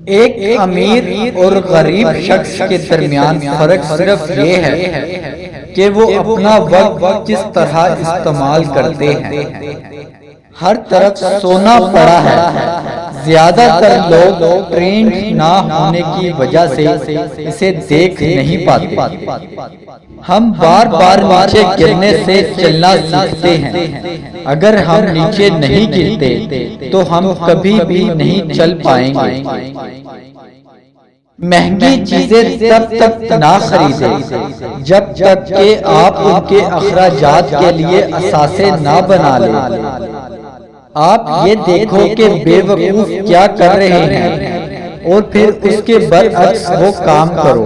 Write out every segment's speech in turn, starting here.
ایک امیر اور غریب شخص کے درمیان فرق صرف یہ ہے کہ وہ اپنا وقت کس طرح استعمال کرتے ہیں۔ ہر طرف سونا پڑا ہے، زیادہ تر لوگ ٹرینڈ نہ ہونے کی وجہ سے اسے دیکھ نہیں پاتے۔ ہم بار بار نیچے گرنے سے چلنا سیکھتے ہیں، اگر ہم نیچے نہیں گرتے تو ہم کبھی بھی نہیں چل پائیں گے۔ مہنگی چیزیں تب تک نہ خریدیں جب تک کہ آپ ان کے اخراجات کے لیے اثاثے نہ بنا لیں۔ آپ یہ دیکھو کہ بے وقوف کیا کر رہے ہیں اور پھر اس کے برعکس وہ کام کرو۔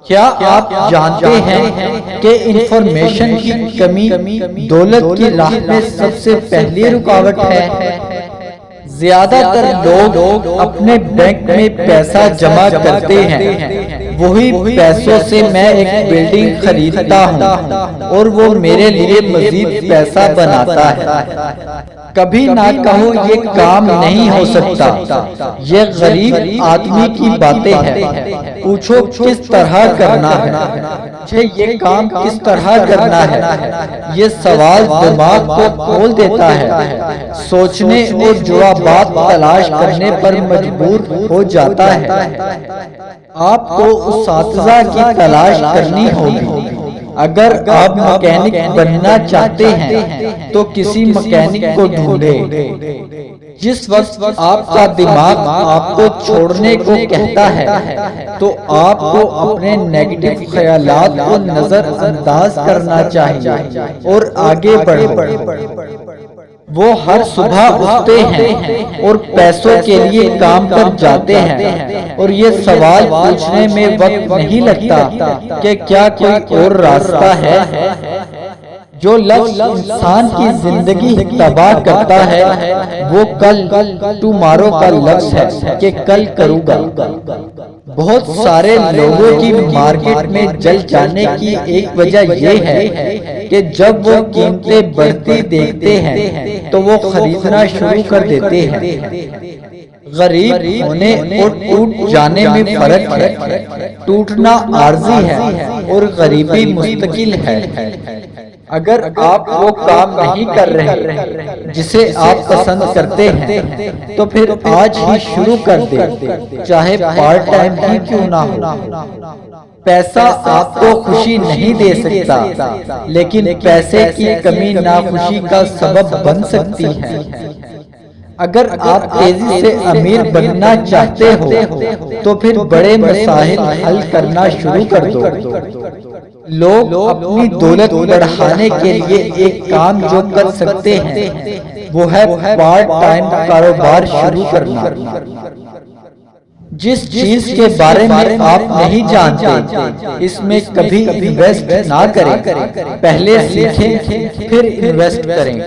کیا آپ جانتے ہیں کہ انفارمیشن کی کمی دولت کی راہ میں سب سے پہلی رکاوٹ ہے؟ زیادہ تر لوگ اپنے بینک میں پیسہ جمع کرتے ہیں، وہی پیسوں سے میں ایک بلڈنگ خریدتا ہوں اور وہ میرے لیے مزید پیسہ بناتا ہے۔ کبھی نہ کہو یہ کام نہیں ہو سکتا، یہ غریب آدمی کی باتیں ہیں۔ پوچھو کس طرح کرنا ہے، مجھے یہ کام کس طرح کرنا ہے، یہ سوال دماغ کو کھول دیتا ہے، سوچنے اور جوابات تلاش کرنے پر مجبور ہو جاتا ہے۔ آپ کو اساتذہ کی تلاش کرنی ہوگی۔ اگر آپ مکینک بننا چاہتے ہیں تو کسی مکینک کو ڈھونڈیں۔ جس وقت آپ کا دماغ آپ کو چھوڑنے کو کہتا ہے تو آپ کو اپنے نیگیٹو خیالات کو نظر انداز کرنا چاہیے اور آگے بڑھو۔ وہ ہر صبح اٹھتے ہیں اور پیسوں کے لیے کام پر جاتے ہیں اور یہ سوال پوچھنے میں وقت نہیں لگتا کہ کیا کوئی اور راستہ ہے۔ جو لفظ انسان کی زندگی تباہ کرتا ہے وہ کل ٹمارو کا لفظ ہے کہ کل کروں گا۔ بہت سارے لوگوں کی مارکیٹ میں جل جانے کی ایک وجہ یہ ہے کہ جب وہ قیمتیں بڑھتی دیکھتے ہیں تو وہ خریدنا شروع کر دیتے ہیں۔ غریب ہونے اور ٹوٹ جانے میں فرق ہے۔ ٹوٹنا عارضی ہے اور غریبی مستقل ہے۔ اگر آپ وہ کام نہیں کر رہے جسے آپ پسند کرتے ہیں تو پھر آج ہی شروع کر دیں، چاہے پارٹ ٹائم ہی کیوں نہ ہو۔ پیسہ آپ کو خوشی نہیں دے سکتا، لیکن پیسے کی کمی ناخوشی کا سبب بن سکتی ہے۔ اگر آپ تیزی سے امیر بننا چاہتے ہو تو پھر بڑے مسائل حل کرنا شروع کر دو۔ لوگ اپنی دولت بڑھانے کے لیے ایک کام جو کر سکتے ہیں وہ ہے پارٹ ٹائم کاروبار شروع کرنا۔ جس چیز کے بارے میں آپ نہیں جانتے اس میں کبھی انویسٹ نہ کریں، پہلے سیکھیں پھر انویسٹ کریں۔